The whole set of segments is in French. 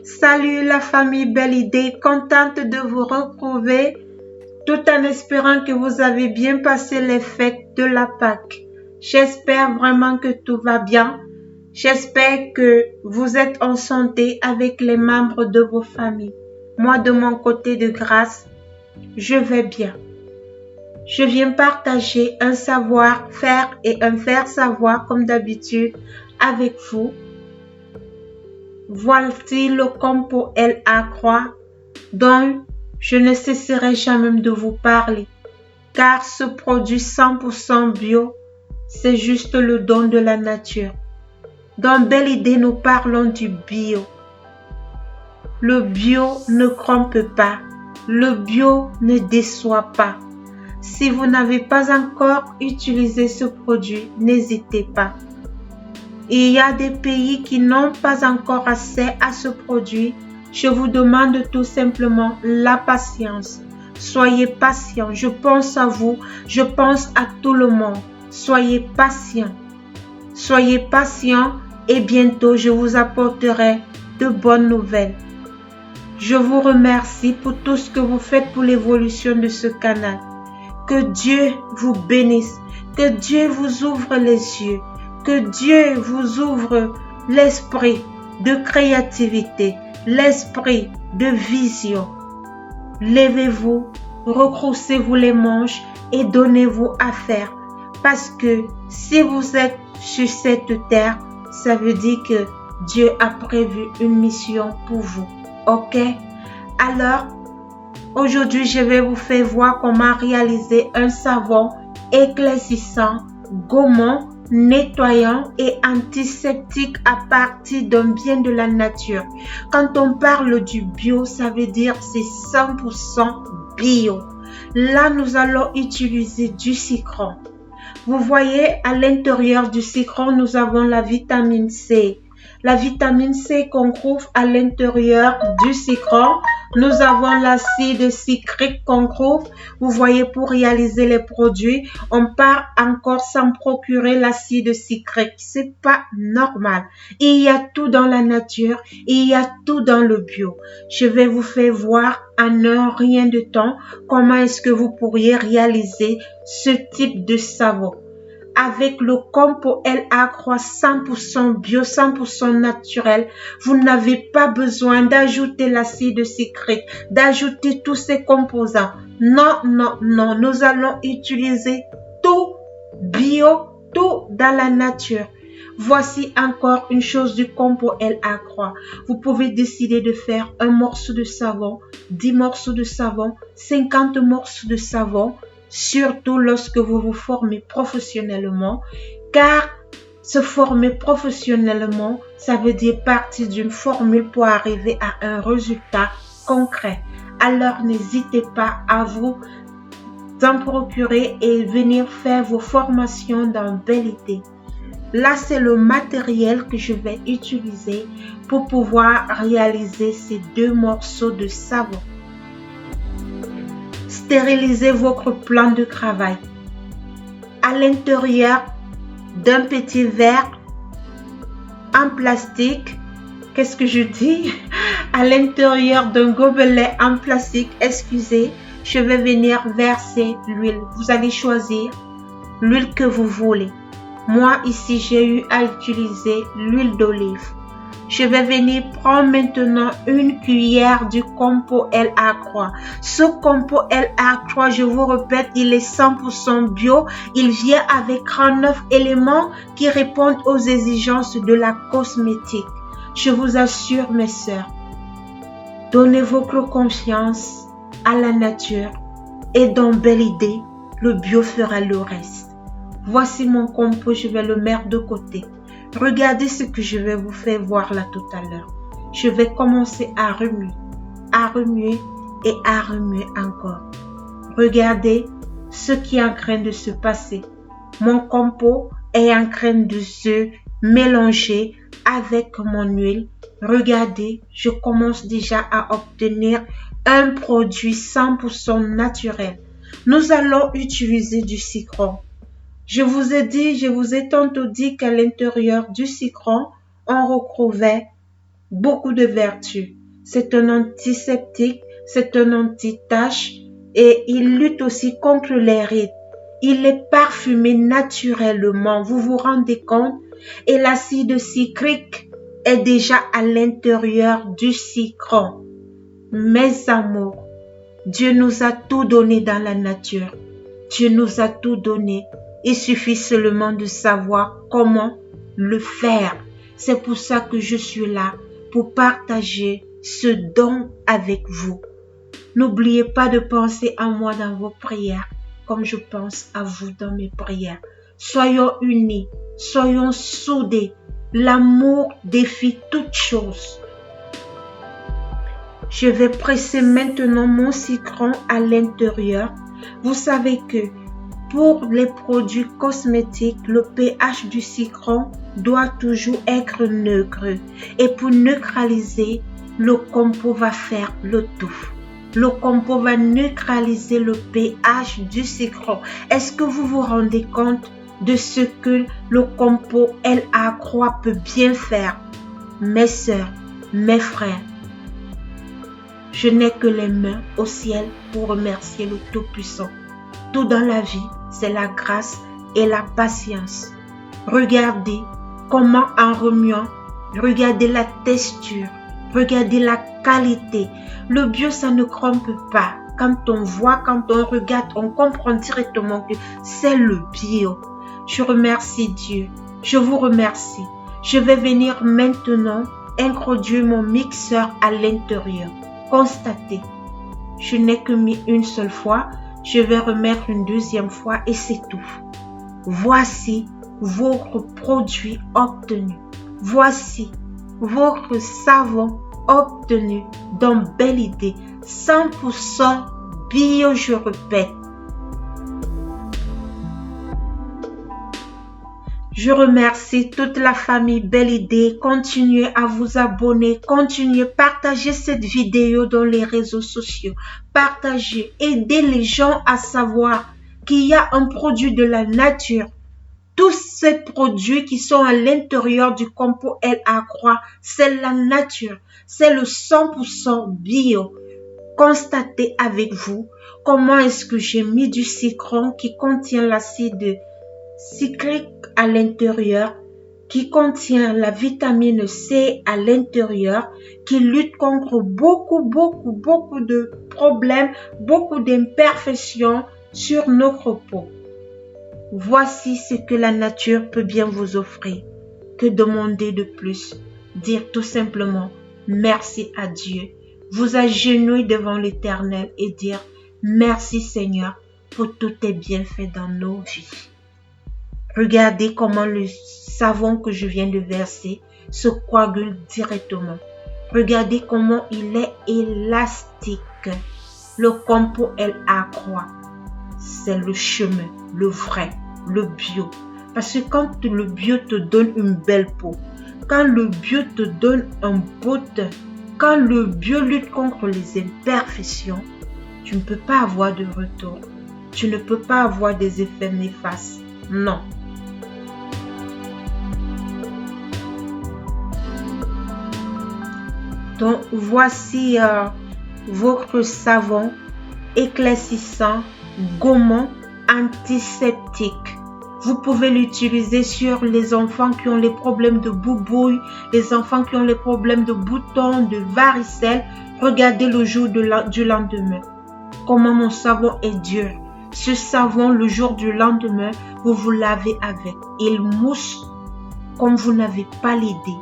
Salut la famille Belle Idée, contente de vous retrouver tout en espérant que vous avez bien passé les fêtes de la Pâque. J'espère vraiment que tout va bien. J'espère que vous êtes en santé avec les membres de vos familles. Moi, de mon côté de grâce, je vais bien. Je viens partager un savoir-faire et un faire-savoir comme d'habitude avec vous. Voici le compo LA Croix dont je ne cesserai jamais de vous parler, car ce produit 100% bio, c'est juste le don de la nature. Dans Belle Idée, nous parlons du bio. Le bio ne trompe pas, le bio ne déçoit pas. Si vous n'avez pas encore utilisé ce produit, n'hésitez pas. Il y a des pays qui n'ont pas encore accès à ce produit. Je vous demande tout simplement la patience. Soyez patient. Je pense à vous. Je pense à tout le monde. Soyez patient. Soyez patient et bientôt je vous apporterai de bonnes nouvelles. Je vous remercie pour tout ce que vous faites pour l'évolution de ce canal. Que Dieu vous bénisse. Que Dieu vous ouvre les yeux. Que Dieu vous ouvre l'esprit de créativité, l'esprit de vision. Levez-vous, recroussez-vous les manches et donnez-vous à faire. Parce que si vous êtes sur cette terre, ça veut dire que Dieu a prévu une mission pour vous. Ok? Alors, aujourd'hui, je vais vous faire voir comment réaliser un savon éclaircissant, gommant, nettoyant et antiseptique à partir d'un bien de la nature. Quand on parle du bio, ça veut dire c'est 100% bio. Là, nous allons utiliser du citron. Vous voyez, à l'intérieur du citron, nous avons la vitamine C. La vitamine C qu'on trouve à l'intérieur du citron. Nous avons l'acide citrique qu'on trouve. Vous voyez, pour réaliser les produits, on part encore sans procurer l'acide citrique. C'est pas normal. Il y a tout dans la nature. Il y a tout dans le bio. Je vais vous faire voir en un rien de temps comment est-ce que vous pourriez réaliser ce type de savon. Avec le compo LA Croix 100% bio, 100% naturel, vous n'avez pas besoin d'ajouter l'acide citrique, d'ajouter tous ces composants. Non, non, non, nous allons utiliser tout bio, tout dans la nature. Voici encore une chose du compo LA Croix. Vous pouvez décider de faire un morceau de savon, 10 morceaux de savon, 50 morceaux de savon, surtout lorsque vous vous formez professionnellement, car se former professionnellement, ça veut dire partir d'une formule pour arriver à un résultat concret. Alors n'hésitez pas à vous en procurer et venir faire vos formations dans Belle Idée. Là, c'est le matériel que je vais utiliser pour pouvoir réaliser ces 2 morceaux de savon. Stérilisez votre plan de travail. À l'intérieur d'un petit verre en plastique, qu'est-ce que je dis? À l'intérieur d'un gobelet en plastique, excusez, je vais venir verser l'huile. Vous allez choisir l'huile que vous voulez. Moi, ici, j'ai eu à utiliser l'huile d'olive. Je vais venir prendre maintenant une cuillère du compo LA Croix. Ce compo LA Croix, je vous répète, il est 100% bio. Il vient avec 39 éléments qui répondent aux exigences de la cosmétique. Je vous assure, mes sœurs, donnez votre confiance à la nature et dans Belle Idée, le bio fera le reste. Voici mon compo, je vais le mettre de côté. Regardez ce que je vais vous faire voir là tout à l'heure. Je vais commencer à remuer et à remuer encore. Regardez ce qui est en train de se passer. Mon compo est en train de se mélanger avec mon huile. Regardez, je commence déjà à obtenir un produit 100% naturel. Nous allons utiliser du citron. Je vous ai tantôt dit qu'à l'intérieur du citron, on retrouvait beaucoup de vertus. c'est un antiseptique, c'est un anti-tache et il lutte aussi contre les rides. Il est parfumé naturellement, vous vous rendez compte? Et l'acide citrique est déjà à l'intérieur du citron. Mes amours, Dieu nous a tout donné dans la nature. Dieu nous a tout donné. Il suffit seulement de savoir comment le faire. C'est pour ça que je suis là, pour partager ce don avec vous. N'oubliez pas de penser à moi dans vos prières, comme je pense à vous dans mes prières. Soyons unis, soyons soudés. L'amour défie toute chose. Je vais presser maintenant mon citron à l'intérieur. Vous savez que pour les produits cosmétiques, le pH du citron doit toujours être neutre. Et pour neutraliser, le compo va faire le tout. Le compo va neutraliser le pH du citron. Est-ce que vous vous rendez compte de ce que le compo LA Croix peut bien faire? Mes sœurs, mes frères, je n'ai que les mains au ciel pour remercier le Tout-Puissant. Tout dans la vie, c'est la grâce et la patience. Regardez comment en remuant, regardez la texture, regardez la qualité. Le bio, ça ne crompe pas. Quand on voit, quand on regarde, on comprend directement que c'est le bio. Je remercie Dieu. Je vous remercie. Je vais venir maintenant introduire mon mixeur à l'intérieur. Constatez, je n'ai que mis une seule fois, je vais remettre une deuxième fois et c'est tout. Voici votre produit obtenu. Voici votre savon obtenu dans Belle Idée, 100% bio, je répète. Je remercie toute la famille Belle Idée. Continuez à vous abonner, continuez à partager cette vidéo dans les réseaux sociaux. Partagez, aidez les gens à savoir qu'il y a un produit de la nature. Tous ces produits qui sont à l'intérieur du compo LA Croix, c'est la nature, c'est le 100% bio. Constatez avec vous comment est-ce que j'ai mis du citron qui contient l'acide citrique à l'intérieur, qui contient la vitamine C à l'intérieur, qui lutte contre beaucoup de problèmes, beaucoup d'imperfections sur notre peau. Voici ce que la nature peut bien vous offrir. Que demander de plus? Dire tout simplement merci à Dieu. Vous agenouiller devant l'Éternel et dire merci Seigneur pour tous tes bienfaits dans nos vies. Regardez comment le savon que je viens de verser se coagule directement. Regardez comment il est élastique. Le compo LA Croix, c'est le chemin, le vrai, le bio. Parce que quand le bio te donne une belle peau, quand le bio te donne un beau teint, quand le bio lutte contre les imperfections, tu ne peux pas avoir de retour. Tu ne peux pas avoir des effets néfastes. Non. Donc, voici votre savon éclaircissant, gommant, antiseptique. Vous pouvez l'utiliser sur les enfants qui ont les problèmes de boubouille, les enfants qui ont les problèmes de boutons, de varicelles. Regardez le jour du lendemain. Comment mon savon est dur. Ce savon, le jour du lendemain, vous vous lavez avec. Il mousse comme vous n'avez pas l'idée.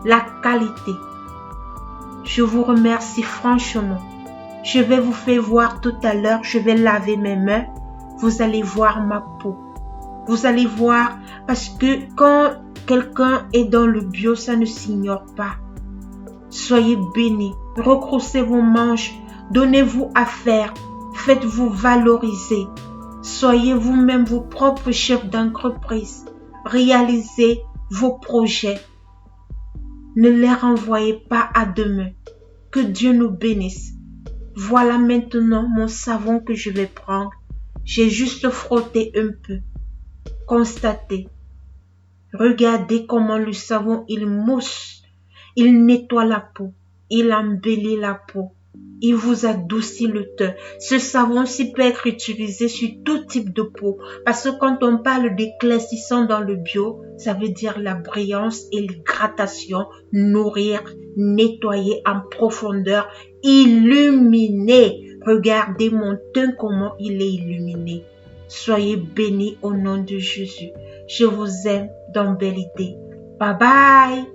La qualité. Je vous remercie franchement. Je vais vous faire voir tout à l'heure. Je vais laver mes mains. Vous allez voir ma peau. Vous allez voir parce que quand quelqu'un est dans le bio, ça ne s'ignore pas. Soyez bénis. Recroussez vos manches. Donnez-vous à faire. Faites-vous valoriser. Soyez vous-même vos propres chefs d'entreprise. Réalisez vos projets. Ne les renvoyez pas à demain. Que Dieu nous bénisse. Voilà maintenant mon savon que je vais prendre. J'ai juste frotté un peu. Constatez. Regardez comment le savon, il mousse. Il nettoie la peau. il embellit la peau. Il vous adoucit le teint. Ce savon-ci peut être utilisé sur tout type de peau. Parce que quand on parle d'éclaircissant dans le bio, ça veut dire la brillance et l'hydratation, nourrir, nettoyer en profondeur, illuminer. Regardez mon teint, comment il est illuminé. Soyez bénis au nom de Jésus. Je vous aime dans Belle Idée. Bye bye.